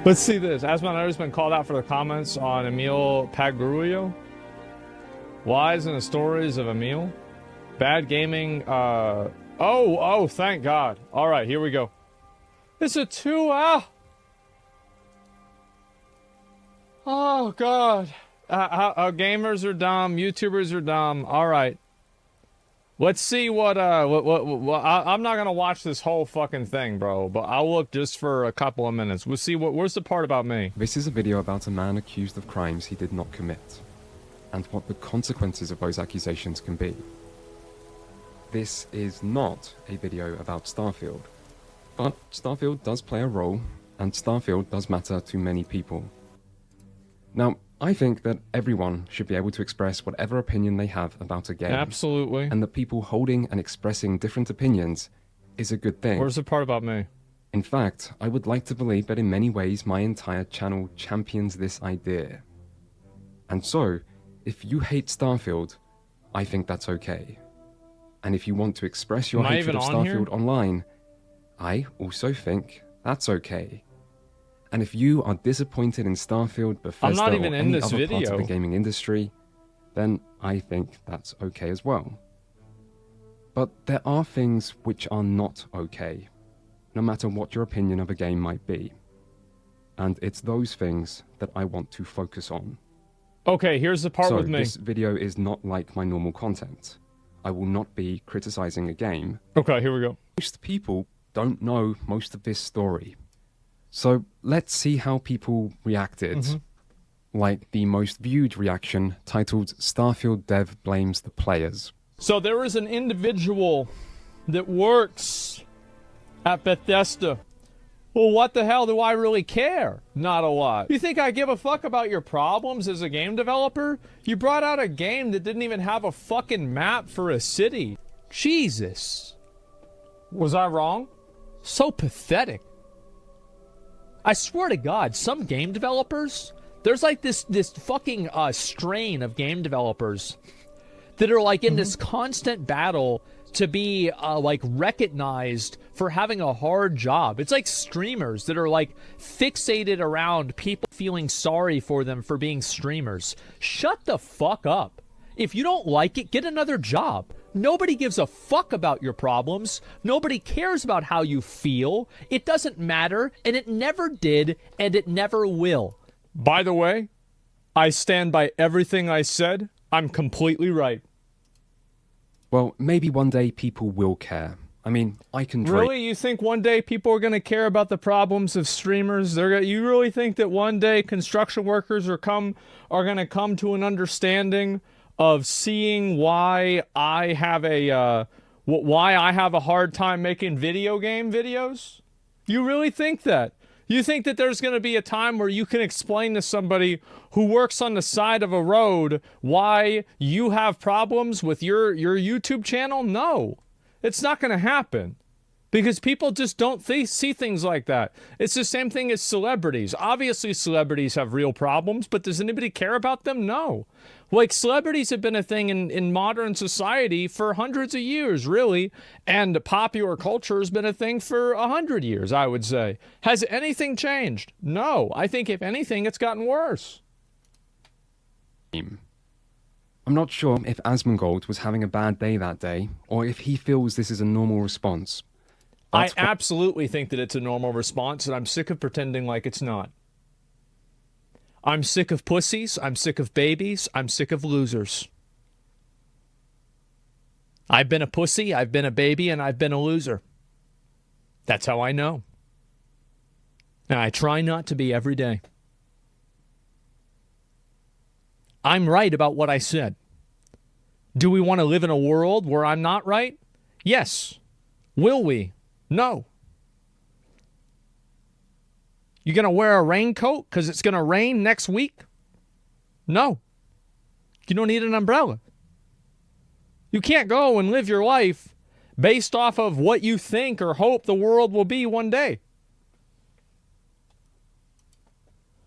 Let's see this. Asmongold has been called out for the comments on Emil Pagruyo. Lies in the stories of Emil. Bad gaming, Oh, thank God. Alright, here we go. It's a 2-hour... Oh, God. Gamers are dumb. YouTubers are dumb. Alright. Let's see what I'm not gonna watch this whole fucking thing, bro, but I'll look just for a couple of minutes. We'll see where's the part about me? This is a video about a man accused of crimes he did not commit, and what the consequences of those accusations can be. This is not a video about Starfield, but Starfield does play a role, and Starfield does matter to many people. Now, I think that everyone should be able to express whatever opinion they have about a game. Absolutely. And that people holding and expressing different opinions is a good thing. Where's the part about me? In fact, I would like to believe that in many ways my entire channel champions this idea. And so, if you hate Starfield, I think that's okay. And if you want to express your hatred of Starfield online, I also think that's okay. And if you are disappointed in Starfield, Bethesda, or any other part of the gaming industry, then I think that's okay as well. But there are things which are not okay, no matter what your opinion of a game might be. And it's those things that I want to focus on. Okay, here's the part with me. So this video is not like my normal content. I will not be criticizing a game. Okay, here we go. Most people don't know most of this story. So let's see how people reacted. Like the most viewed reaction titled Starfield Dev Blames the Players. So there is an individual that works at Bethesda. Well, what the hell do I really care? Not a lot. You think I give a fuck about your problems as a game developer? You brought out a game that didn't even have a fucking map for a city. Jesus. Was I wrong? So pathetic. I swear to God, some game developers, there's like this fucking strain of game developers that are like in this constant battle to be like recognized for having a hard job. It's like streamers that are like fixated around people feeling sorry for them for being streamers. Shut the fuck up. If you don't like it, get another job. Nobody gives a fuck about your problems. Nobody cares about how you feel. It doesn't matter, and it never did, and it never will. By the way, I stand by everything I said. I'm completely right. Well, maybe one day people will care. I mean, I can dream. Really? You think one day people are going to care about the problems of streamers? You really think that one day construction workers are going to come to an understanding of seeing why I have a hard time making video game videos? You really think that? You think that there's going to be a time where you can explain to somebody who works on the side of a road why you have problems with your YouTube channel? No, it's not going to happen. Because people just don't see things like that. It's the same thing as celebrities. Obviously, celebrities have real problems, but does anybody care about them? No. Like, celebrities have been a thing in modern society for hundreds of years, really. And popular culture has been a thing for 100 years, I would say. Has anything changed? No. I think, if anything, it's gotten worse. I'm not sure if Asmongold was having a bad day that day, or if he feels this is a normal response. I absolutely think that it's a normal response, and I'm sick of pretending like it's not. I'm sick of pussies, I'm sick of babies, I'm sick of losers. I've been a pussy, I've been a baby, and I've been a loser. That's how I know. And I try not to be every day. I'm right about what I said. Do we want to live in a world where I'm not right? Yes. Will we? No. You gonna wear a raincoat because it's gonna rain next week? No. You don't need an umbrella. You can't go and live your life based off of what you think or hope the world will be one day.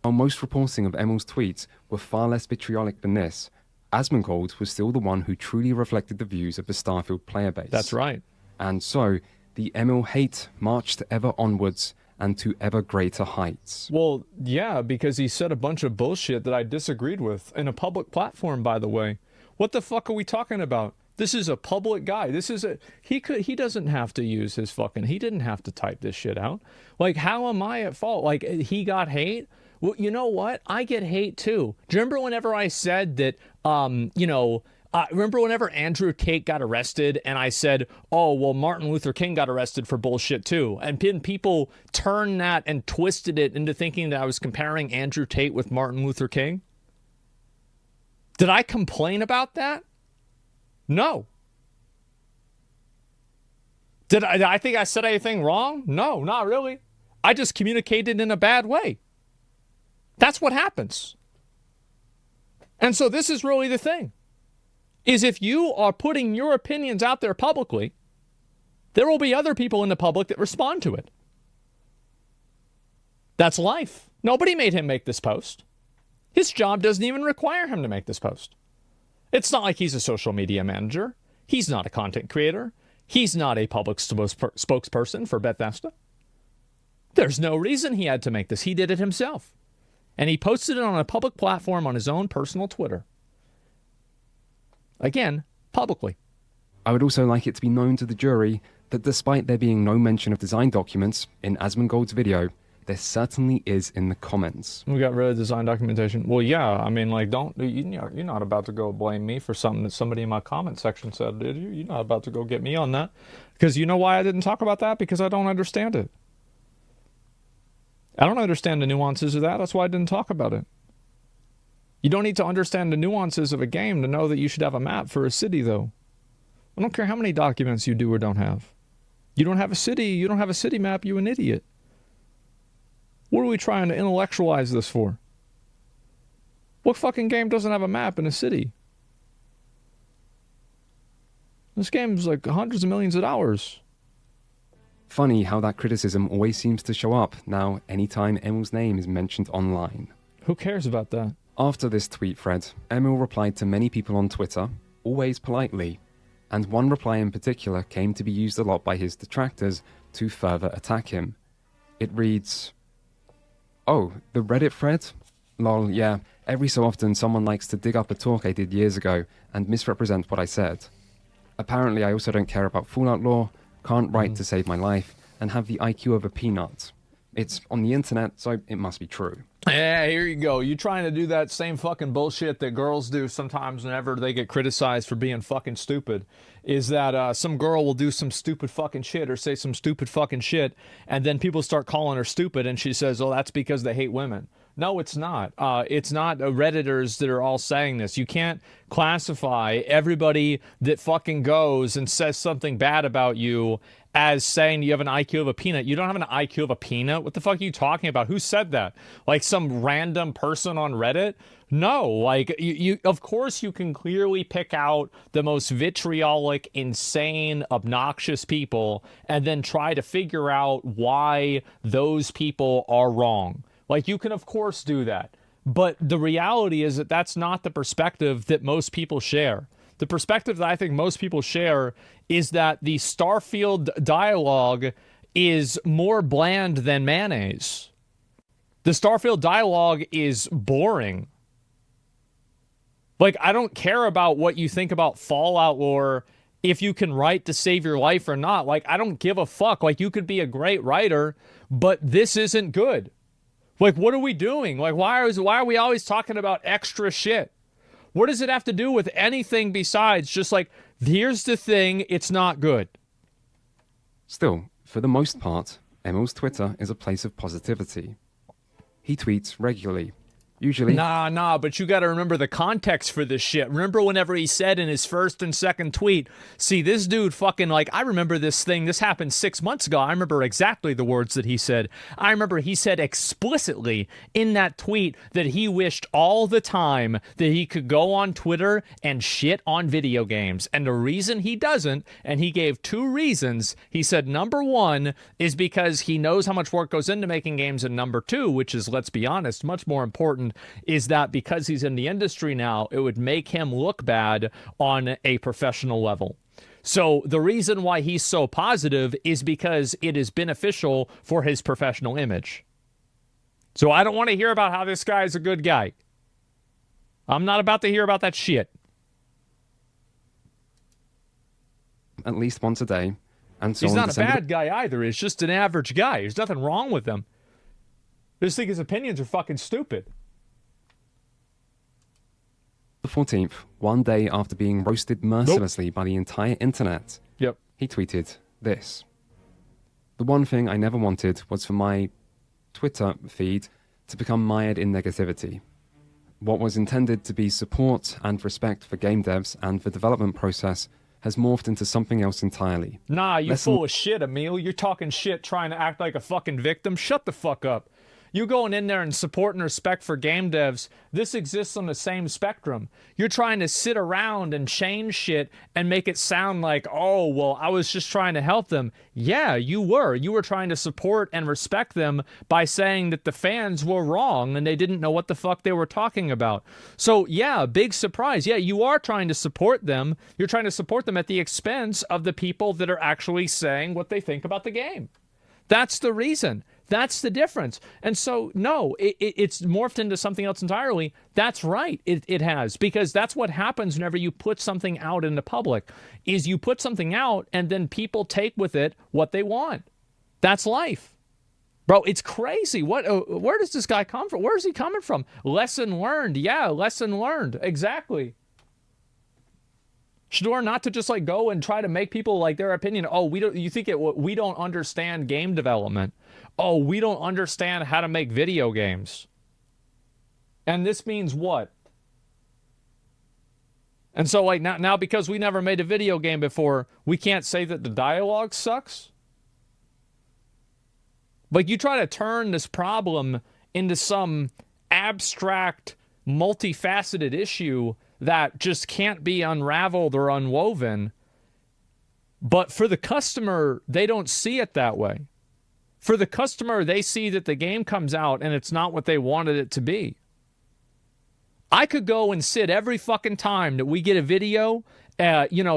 While most reporting of Emil's tweets were far less vitriolic than this, Asmongold was still the one who truly reflected the views of the Starfield player base. That's right. And so, the Emil hate marched ever onwards and to ever greater heights. Well, yeah, because he said a bunch of bullshit that I disagreed with in a public platform, by the way. What the fuck are we talking about? This is a public guy. This is he doesn't have to use his fucking, he didn't have to type this shit out. Like, how am I at fault? Like, he got hate? Well, you know what? I get hate too. Do you remember whenever I said that, remember whenever Andrew Tate got arrested and I said, oh, well, Martin Luther King got arrested for bullshit too. And then people turned that and twisted it into thinking that I was comparing Andrew Tate with Martin Luther King. Did I complain about that? No. Did I think I said anything wrong? No, not really. I just communicated in a bad way. That's what happens. And so this is really the thing. Is if you are putting your opinions out there publicly, there will be other people in the public that respond to it. That's life. Nobody made him make this post. His job doesn't even require him to make this post. It's not like he's a social media manager. He's not a content creator. He's not a public spokesperson for Bethesda. There's no reason he had to make this. He did it himself. And he posted it on a public platform on his own personal Twitter. Again, publicly. I would also like it to be known to the jury that despite there being no mention of design documents in Asmongold's video, there certainly is in the comments. We got rid of design documentation. Well, yeah, I mean, like, you're not about to go blame me for something that somebody in my comment section said, did you? You're not about to go get me on that. Because you know why I didn't talk about that? Because I don't understand it. I don't understand the nuances of that. That's why I didn't talk about it. You don't need to understand the nuances of a game to know that you should have a map for a city, though. I don't care how many documents you do or don't have. You don't have a city, you don't have a city map, you an idiot. What are we trying to intellectualize this for? What fucking game doesn't have a map in a city? This game's like hundreds of millions of dollars. Funny how that criticism always seems to show up now anytime Emil's name is mentioned online. Who cares about that? After this tweet thread, Emil replied to many people on Twitter, always politely, and one reply in particular came to be used a lot by his detractors to further attack him. It reads, "Oh, the Reddit thread? Lol, yeah, every so often someone likes to dig up a talk I did years ago and misrepresent what I said. Apparently I also don't care about Fallout lore, can't write to save my life, and have the IQ of a peanut. It's on the internet, so it must be true." Yeah, here you go. You trying to do that same fucking bullshit that girls do sometimes whenever they get criticized for being fucking stupid. Is that some girl will do some stupid fucking shit or say some stupid fucking shit, and then people start calling her stupid, and she says, oh, that's because they hate women. No, it's not. It's not Redditors that are all saying this. You can't classify everybody that fucking goes and says something bad about you as saying you have an IQ of a peanut. You don't have an IQ of a peanut. What the fuck are you talking about? Who said that? Like some random person on Reddit? No, like you of course you can clearly pick out the most vitriolic, insane, obnoxious people and then try to figure out why those people are wrong. Like, you can, of course, do that. But the reality is that that's not the perspective that most people share. The perspective that I think most people share is that the Starfield dialogue is more bland than mayonnaise. The Starfield dialogue is boring. Like, I don't care about what you think about Fallout lore, if you can write to save your life or not. Like, I don't give a fuck. Like, you could be a great writer, but this isn't good. Like, what are we doing? Like, why are we always talking about extra shit? What does it have to do with anything besides just like, here's the thing, it's not good? Still, for the most part, Emil's Twitter is a place of positivity. He tweets regularly. Usually... Nah, but you gotta remember the context for this shit. Remember whenever he said in his first and second tweet, see, this dude fucking, like, I remember this thing, this happened 6 months ago. I remember exactly the words that he said. I remember he said explicitly in that tweet that he wished all the time that he could go on Twitter and shit on video games. And the reason he doesn't, and he gave 2 reasons, he said number 1 is because he knows how much work goes into making games, and number 2, which is, let's be honest, much more important, is that because he's in the industry now, it would make him look bad on a professional level. So the reason why he's so positive is because it is beneficial for his professional image. So I don't want to hear about how this guy is a good guy. I'm not about to hear about that shit. At least once a day. And so He's on not a December bad guy either. He's just an average guy. There's nothing wrong with him. I just think his opinions are fucking stupid. the 14th, one day after being roasted mercilessly by the entire internet, Yep. he tweeted this. The one thing I never wanted was for my Twitter feed to become mired in negativity. What was intended to be support and respect for game devs and the development process has morphed into something else entirely. Nah, you full of shit, Emil. You're talking shit trying to act like a fucking victim. Shut the fuck up. You going in there and support and respect for game devs, this exists on the same spectrum. You're trying to sit around and change shit and make it sound like, oh, well, I was just trying to help them. Yeah, you were. You were trying to support and respect them by saying that the fans were wrong and they didn't know what the fuck they were talking about. So, yeah, big surprise. Yeah, you are trying to support them. You're trying to support them at the expense of the people that are actually saying what they think about the game. That's the reason. That's the difference. And so, no, it's morphed into something else entirely. That's right. It has. Because that's what happens whenever you put something out in the public, is you put something out and then people take with it what they want. That's life. Bro, it's crazy. Where does this guy come from? Where is he coming from? Lesson learned. Yeah, lesson learned. Exactly. Shador, not to just like go and try to make people like their opinion. Oh, we don't understand game development. Oh, we don't understand how to make video games. And this means what? And so like now because we never made a video game before, we can't say that the dialogue sucks? Like you try to turn this problem into some abstract, multifaceted issue that just can't be unraveled or unwoven. But for the customer, they don't see it that way. For the customer, they see that the game comes out and it's not what they wanted it to be. I could go and sit every fucking time that we get a video,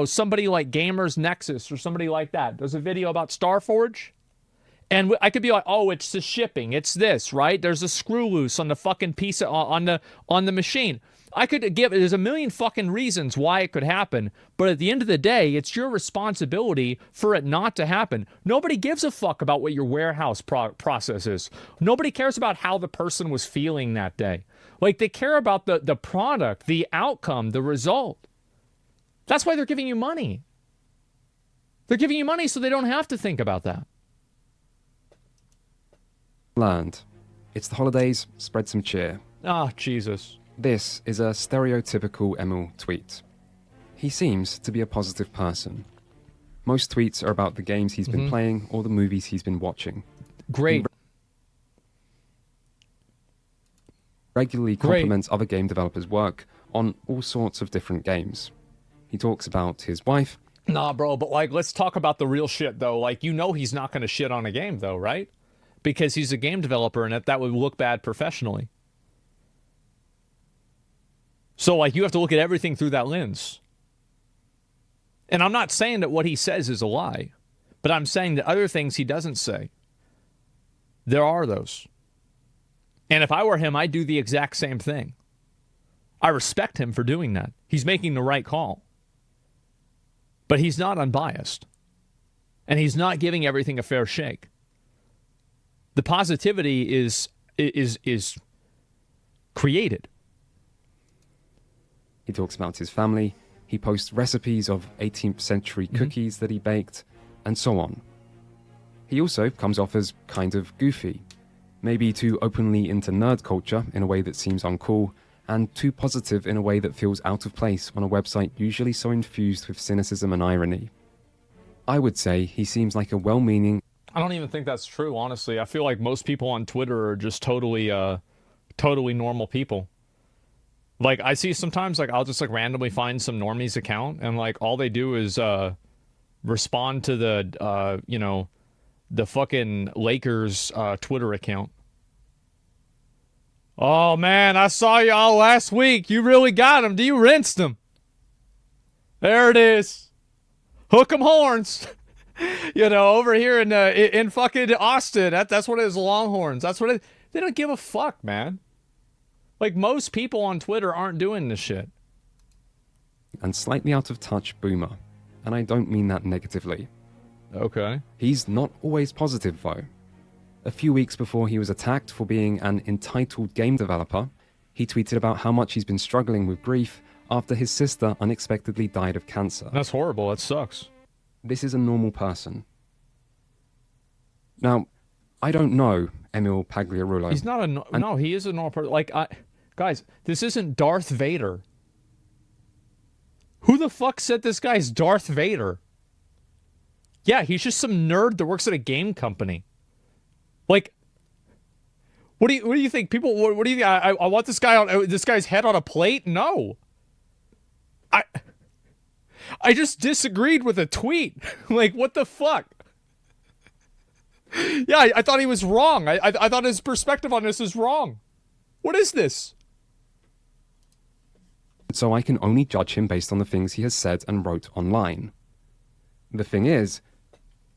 somebody like Gamers Nexus or somebody like that does a video about Starforge. And I could be like, oh, it's the shipping. It's this, right? There's a screw loose on the fucking piece on the machine. There's a million fucking reasons why it could happen, but at the end of the day, it's your responsibility for it not to happen. Nobody gives a fuck about what your warehouse process is. Nobody cares about how the person was feeling that day. Like, they care about the product, the outcome, the result. That's why they're giving you money. They're giving you money so they don't have to think about that. Learned. It's the holidays, spread some cheer. Ah, Jesus. This is a stereotypical Emil tweet. He seems to be a positive person. Most tweets are about the games he's been playing or the movies he's been watching. Great. He regularly compliments other game developers' work on all sorts of different games. He talks about his wife. Nah, bro, but like, let's talk about the real shit, though. Like, he's not going to shit on a game, though, right? Because he's a game developer and that would look bad professionally. So, like, you have to look at everything through that lens. And I'm not saying that what he says is a lie, but I'm saying that other things he doesn't say, there are those. And if I were him, I'd do the exact same thing. I respect him for doing that. He's making the right call. But he's not unbiased. And he's not giving everything a fair shake. The positivity is created. He talks about his family. He posts recipes of 18th century cookies that he baked, and so on. He also comes off as kind of goofy, maybe too openly into nerd culture in a way that seems uncool, and too positive in a way that feels out of place on a website usually so infused with cynicism and irony. I would say he seems like a well-meaning... I don't even think that's true, honestly. I feel like most people on Twitter are just totally normal people. Like, I see sometimes, like, I'll just, like, randomly find some normie's account, and, like, all they do is respond to the fucking Lakers Twitter account. Oh, man, I saw y'all last week. You really got him. You rinsed him. There it is. Hook 'em horns. You know, over here in fucking Austin, that's what it is, Longhorns. That's what it. They don't give a fuck, man. Like, most people on Twitter aren't doing this shit. And slightly out of touch boomer, and I don't mean that negatively. Okay. He's not always positive, though. A few weeks before he was attacked for being an entitled game developer, he tweeted about how much he's been struggling with grief after his sister unexpectedly died of cancer. That's horrible. That sucks. This is a normal person. Now, I don't know Emil Pagliarulo. He's not a... No, he is a normal person. Like, guys, this isn't Darth Vader. Who the fuck said this guy's Darth Vader? Yeah, he's just some nerd that works at a game company. Like, what do you think? People, what do you think? I want this guy on this guy's head on a plate? No. I just disagreed with a tweet. Like, what the fuck? Yeah, I thought he was wrong. I thought his perspective on this is wrong. What is this? So I can only judge him based on the things he has said and wrote online. The thing is,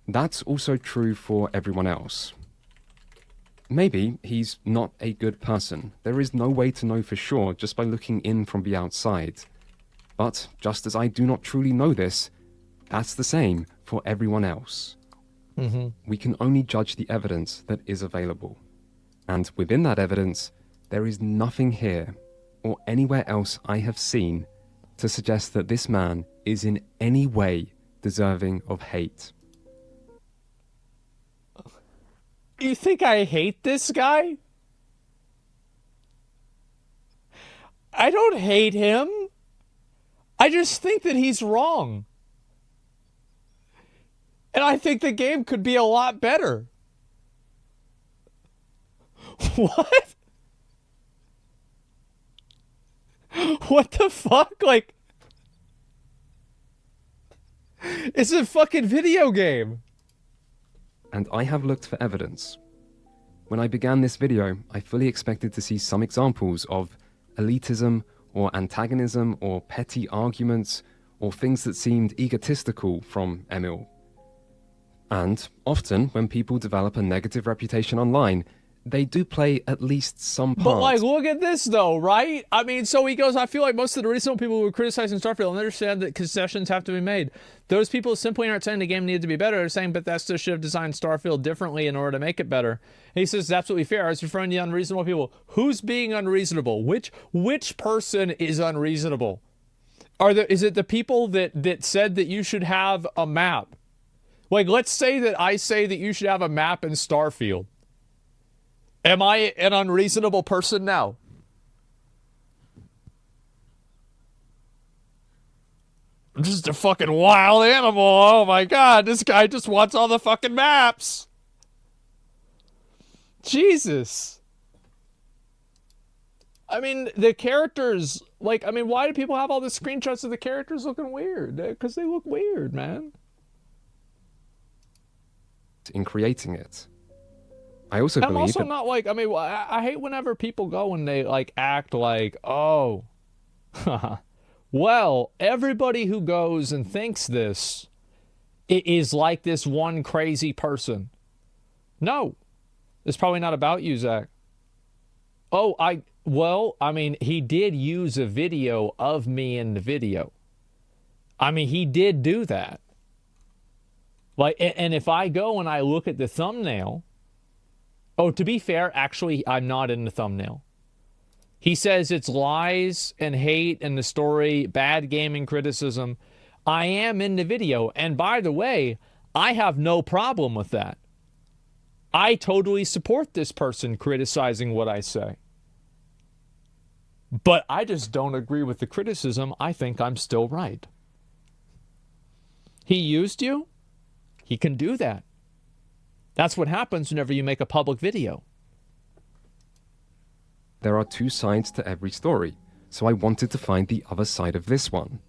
that's also true for everyone else. Maybe he's not a good person. There is no way to know for sure just by looking in from the outside. But just as I do not truly know this, that's the same for everyone else. We can only judge the evidence that is available. And within that evidence, there is nothing here or anywhere else I have seen to suggest that this man is in any way deserving of hate. You think I hate this guy? I don't hate him. I just think that he's wrong. And I think the game could be a lot better. What? What the fuck? Like, it's a fucking video game. And I have looked for evidence. When I began this video, I fully expected to see some examples of elitism or antagonism or petty arguments or things that seemed egotistical from Emil. And often, when people develop a negative reputation online, they do play at least some part. But, like, look at this, though, right? I mean, so he goes, I feel like most of the reasonable people who were criticizing Starfield understand that concessions have to be made. Those people simply aren't saying the game needed to be better. They're saying Bethesda should have designed Starfield differently in order to make it better. And he says it's absolutely fair. I was referring to unreasonable people. Who's being unreasonable? Which person is unreasonable? Is it the people that said that you should have a map? Like, let's say that I say that you should have a map in Starfield. Am I an unreasonable person now? I'm just a fucking wild animal. Oh my god, this guy just wants all the fucking maps. Jesus. I mean, the characters, like, I mean, why do people have all the screenshots of the characters looking weird? Because they look weird, man. In creating it. I also believe I'm also that... not like, I mean, I hate whenever people go and they, like, act like, oh, well, everybody who goes and thinks this is like this one crazy person. No, it's probably not about you, Zach. Oh, well, I mean, he did use a video of me in the video. I mean, he did do that. Like, and if I go and I look at the thumbnail, oh, to be fair, actually, I'm not in the thumbnail. He says it's lies and hate and the story, bad gaming criticism. I am in the video. And by the way, I have no problem with that. I totally support this person criticizing what I say. But I just don't agree with the criticism. I think I'm still right. He used you? He can do that. That's what happens whenever you make a public video. There are two sides to every story, so I wanted to find the other side of this one.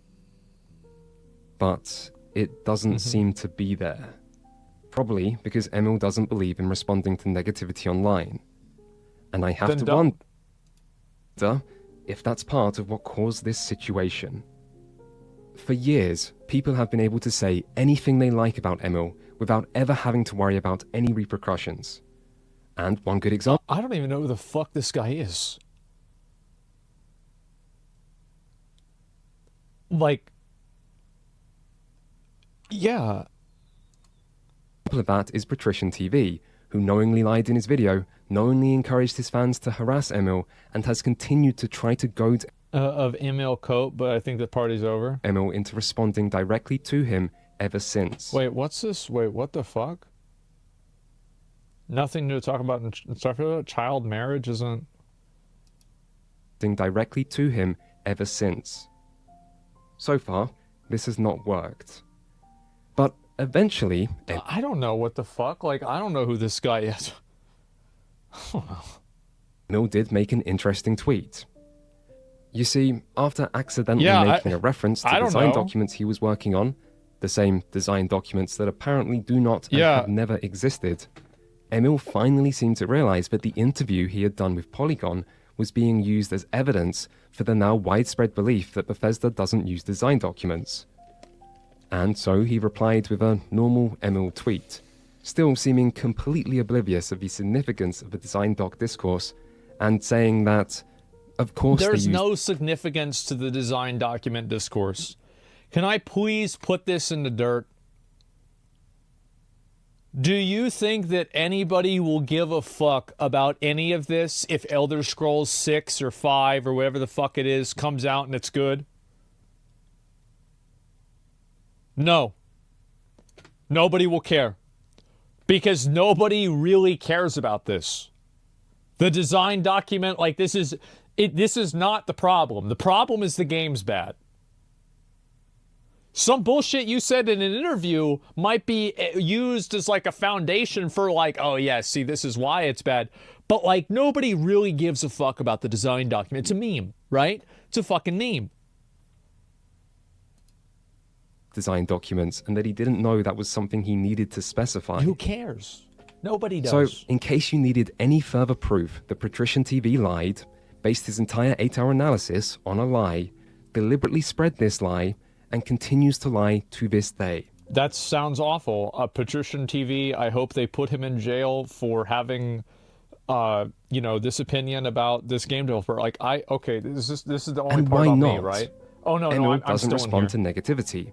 But it doesn't seem to be there. Probably because Emil doesn't believe in responding to negativity online. And I have to wonder if that's part of what caused this situation. For years, people have been able to say anything they like about Emil without ever having to worry about any repercussions. And one good example... I don't even know who the fuck this guy is. Like... Yeah. Of that is Patrician TV, who knowingly lied in his video, knowingly encouraged his fans to harass Emil, and has continued to try to goad Of Emil Cope, but I think the party's over. Emil into responding directly to him ever since. Wait, what's this? Wait, what the fuck? Nothing to talk about in Starfield? Child marriage isn't... Directly to him ever since. So far, this has not worked. But eventually... I don't know what the fuck. Like, I don't know who this guy is. I don't know. Emil did make an interesting tweet. You see, after accidentally making a reference to design documents he was working on, the same design documents that apparently do not and have never existed, Emil finally seemed to realize that the interview he had done with Polygon was being used as evidence for the now widespread belief that Bethesda doesn't use design documents. And so he replied with a normal Emil tweet, still seeming completely oblivious of the significance of the design doc discourse, and saying that, of course, there's no significance to the design document discourse. Can I please put this in the dirt? Do you think that anybody will give a fuck about any of this if Elder Scrolls 6 or 5 or whatever the fuck it is comes out and it's good? No. Nobody will care. Because nobody really cares about this. The design document, like, this is not the problem. The problem is the game's bad. Some bullshit you said in an interview might be used as like a foundation for like, oh yeah, see, this is why it's bad. But like, nobody really gives a fuck about the design document. It's a meme, right? It's a fucking meme. Design documents, and that he didn't know that was something he needed to specify. Who cares? Nobody does. So, in case you needed any further proof that Patrician TV lied, based his entire 8-hour analysis on a lie, deliberately spread this lie, and continues to lie to this day. That sounds awful. Patrician TV, I hope they put him in jail for having, this opinion about this game developer. Like, this is the only part about me, right? Oh, no, Emil I'm doesn't still respond to in here. negativity.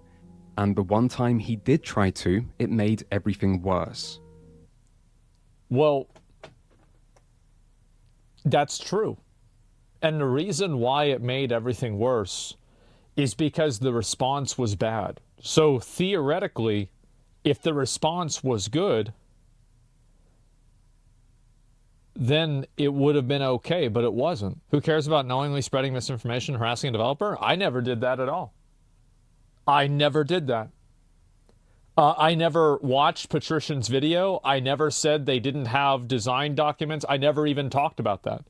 And the one time he did try to, it made everything worse. Well, that's true. And the reason why it made everything worse is because the response was bad. So theoretically, if the response was good, then it would have been okay, but it wasn't. Who cares about knowingly spreading misinformation, harassing a developer? I never did that at all. I never did that. I never watched Patrician's video. I never said they didn't have design documents. I never even talked about that.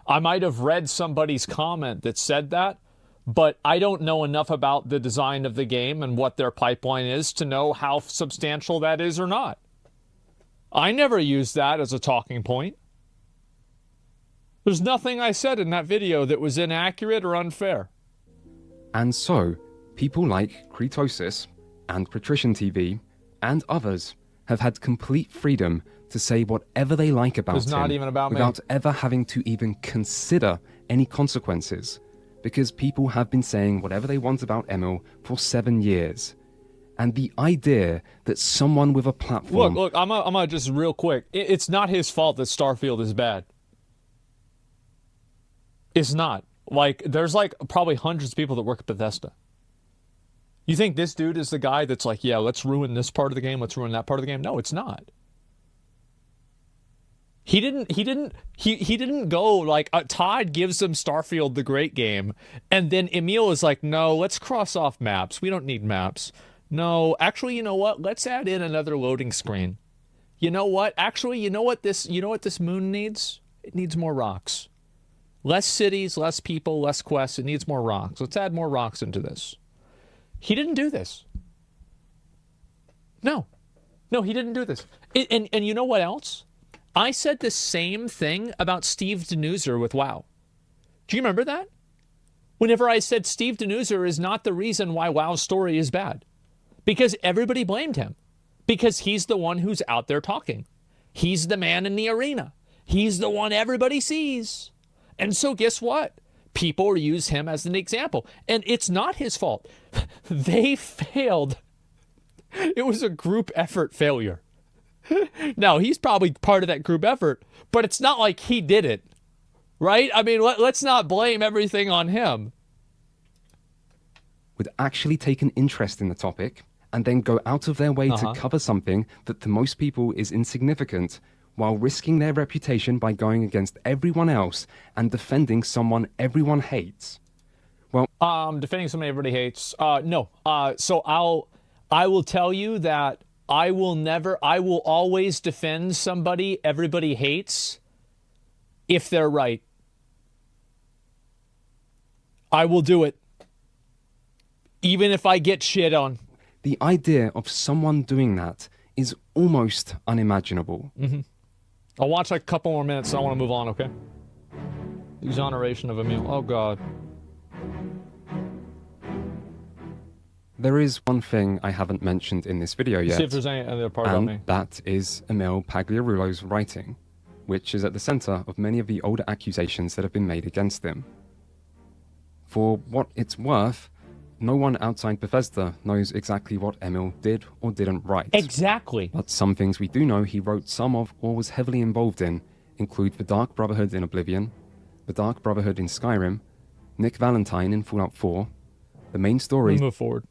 I might have read somebody's comment that said that, but I don't know enough about the design of the game and what their pipeline is to know how substantial that is or not. I never used that as a talking point. There's nothing I said in that video that was inaccurate or unfair. And so, people like Kretosis and Patrician TV and others have had complete freedom to say whatever they like about It's not him even about me. without ever having to even consider any consequences, because people have been saying whatever they want about Emil for 7 years. And the idea that someone with a platform... Look, I'm gonna just real quick. It's not his fault that Starfield is bad. It's not. Like, there's like probably hundreds of people that work at Bethesda. You think this dude is the guy that's like, yeah, let's ruin this part of the game, let's ruin that part of the game? No, it's not. He didn't go like, Todd gives them Starfield, the great game, and then Emil is like, no, let's cross off maps. We don't need maps. No, actually, you know what? Let's add in another loading screen. You know what? Actually, you know what this moon needs? It needs more rocks. Less cities, less people, less quests. It needs more rocks. Let's add more rocks into this. He didn't do this. No, he didn't do this. And you know what else? I said the same thing about Steve Denuser with WoW. Do you remember that? whenever I said Steve Denuser is not the reason why WoW's story is bad. Because everybody blamed him. Because he's the one who's out there talking. He's the man in the arena. He's the one everybody sees. And so guess what? People use him as an example. And it's not his fault. They failed. It was a group effort failure. Now, he's probably part of that group effort, but it's not like he did it. Right? I mean, let's not blame everything on him. Would actually take an interest in the topic and then go out of their way to cover something that to most people is insignificant, while risking their reputation by going against everyone else and defending someone everyone hates. Well, defending somebody everybody hates. No. So I will tell you that I will always defend somebody everybody hates if they're right. I will do it. Even if I get shit on. The idea of someone doing that is almost unimaginable. Mm-hmm. I'll watch like a couple more minutes and I want to move on, okay? Exoneration of Emil. Oh, God. There is one thing I haven't mentioned in this video yet. See if there's any other part about me. That is Emil Pagliarulo's writing, which is at the center of many of the older accusations that have been made against him. For what it's worth, no one outside Bethesda knows exactly what Emil did or didn't write. Exactly. But some things we do know he wrote some of or was heavily involved in include the Dark Brotherhood in Oblivion, the Dark Brotherhood in Skyrim, Nick Valentine in Fallout 4, the main story... Move forward.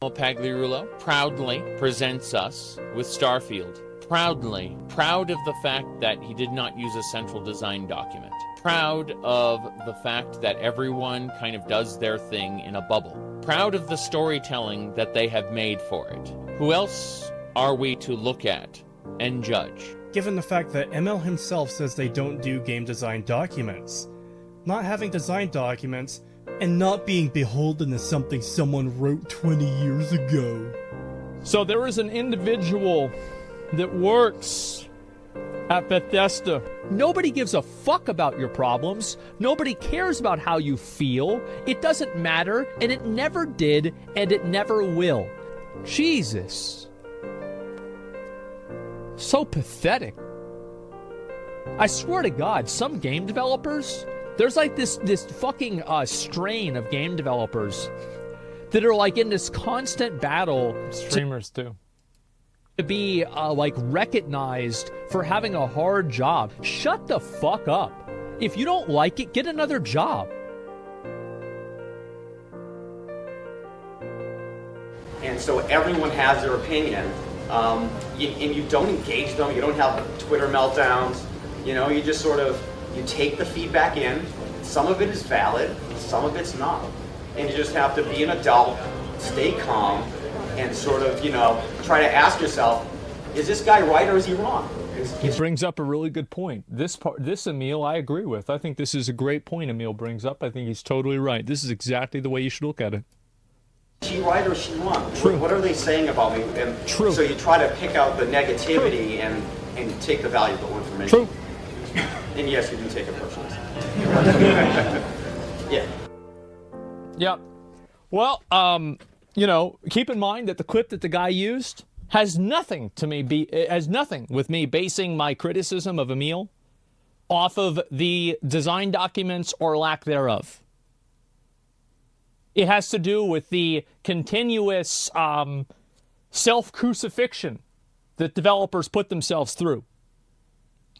Pagliarulo proudly presents us with Starfield. Proud of the fact that he did not use a central design document. Proud of the fact that everyone kind of does their thing in a bubble. Proud of the storytelling that they have made for it. Who else are we to look at and judge? Given the fact that ML himself says they don't do game design documents. Not having design documents and not being beholden to something someone wrote 20 years ago. So there is an individual that works at Bethesda. Nobody gives a fuck about your problems. Nobody cares about how you feel. It doesn't matter, and it never did, and it never will. Jesus. So pathetic. I swear to God, some game developers, there's like this fucking strain of game developers that are like in this constant battle. Streamers too. To be like recognized for having a hard job. Shut the fuck up. If you don't like it, get another job. And so everyone has their opinion, and you don't engage them. You don't have Twitter meltdowns. You know, you just sort of, you take the feedback in. Some of it is valid, some of it's not. And you just have to be an adult, stay calm, and sort of, you know, try to ask yourself, is this guy right or is he wrong? He brings up a really good point. This Emil, I agree with. I think this is a great point Emil brings up. I think he's totally right. This is exactly the way you should look at it. Is she right or is she wrong? True. What are they saying about me? And True. So you try to pick out the negativity and take the valuable information. True. And yes, you do take it personally. Yeah. Yeah. Well, you know, keep in mind that the clip that the guy used has nothing with me basing my criticism of Emil off of the design documents or lack thereof. It has to do with the continuous self-crucifixion that developers put themselves through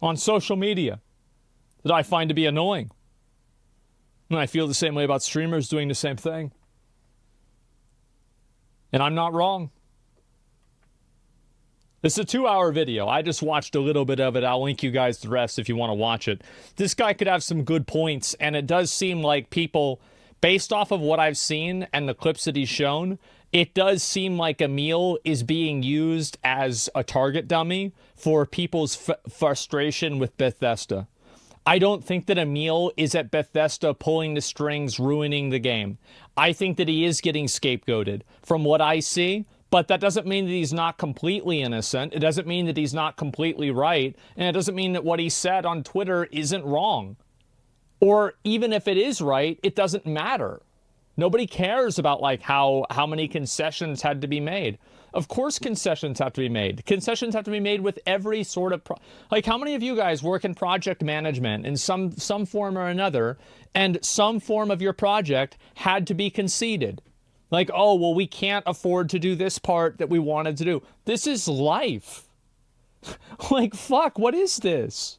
on social media that I find to be annoying. And I feel the same way about streamers doing the same thing. And I'm not wrong. This is a 2-hour video. I just watched a little bit of it. I'll link you guys the rest if you want to watch it. This guy could have some good points, and it does seem like people, based off of what I've seen and the clips that he's shown, it does seem like Emil is being used as a target dummy for people's frustration with Bethesda. I don't think that Emil is at Bethesda pulling the strings, ruining the game. I think that he is getting scapegoated from what I see, but that doesn't mean that he's not completely innocent. It doesn't mean that he's not completely right, and it doesn't mean that what he said on Twitter isn't wrong. Or even if it is right, it doesn't matter. Nobody cares about like how many concessions had to be made. Of course concessions have to be made. Concessions have to be made with every sort of like, how many of you guys work in project management in some form or another, and some form of your project had to be conceded? Like, oh, well, we can't afford to do this part that we wanted to do. This is life. Like, fuck, what is this?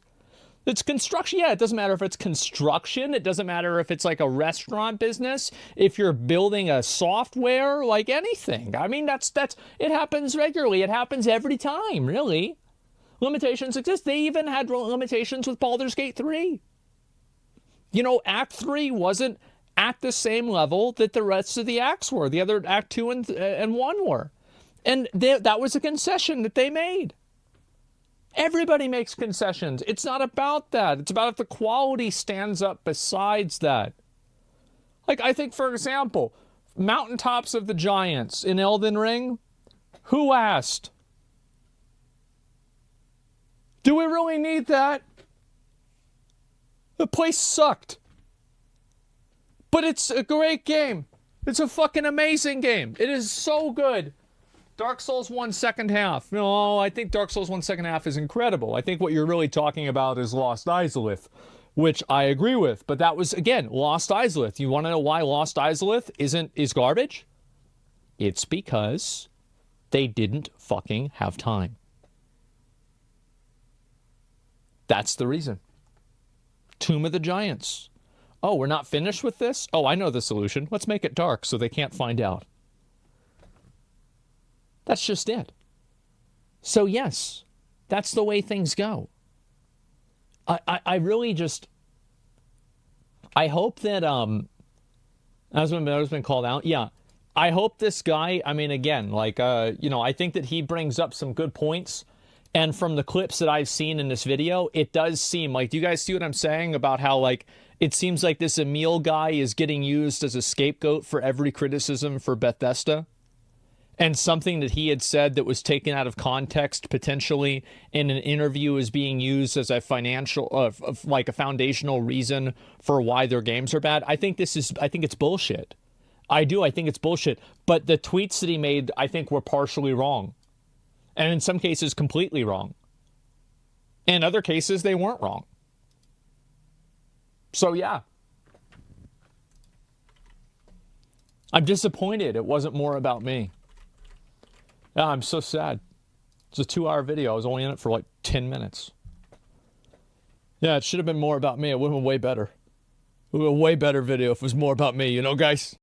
It's construction. Yeah, it doesn't matter if it's construction. It doesn't matter if it's like a restaurant business. If you're building a software, like anything. I mean, that's it happens regularly. It happens every time, really. Limitations exist. They even had limitations with Baldur's Gate 3. You know, Act 3 wasn't at the same level that the rest of the acts were. The other Act 2 and 1 were. And that was a concession that they made. Everybody makes concessions. It's not about that. It's about if the quality stands up besides that. Like, I think, for example, Mountaintops of the Giants in Elden Ring, who asked? Do we really need that? The place sucked. But it's a great game. It's a fucking amazing game. It is so good. Dark Souls 1 second half. No, I think Dark Souls 1 second half is incredible. I think what you're really talking about is Lost Izalith, which I agree with. But that was, again, Lost Izalith. You want to know why Lost Izalith is garbage? It's because they didn't fucking have time. That's the reason. Tomb of the Giants. Oh, we're not finished with this? Oh, I know the solution. Let's make it dark so they can't find out. That's just it. So yes, that's the way things go. I really just, I hope that, as been called out, yeah, I hope this guy, I mean, again, like, you know, I think that he brings up some good points. And from the clips that I've seen in this video, it does seem like, do you guys see what I'm saying about how, like, it seems like this Emil guy is getting used as a scapegoat for every criticism for Bethesda? And something that he had said that was taken out of context potentially in an interview is being used as a financial, like a foundational reason for why their games are bad. I think it's bullshit. I think it's bullshit. But the tweets that he made, I think, were partially wrong. And in some cases, completely wrong. In other cases, they weren't wrong. So, yeah. I'm disappointed it wasn't more about me. Yeah, I'm so sad. It's a 2-hour video. I was only in it for like 10 minutes. Yeah, it should have been more about me. It would have been way better. It would have been a way better video if it was more about me, you know, guys?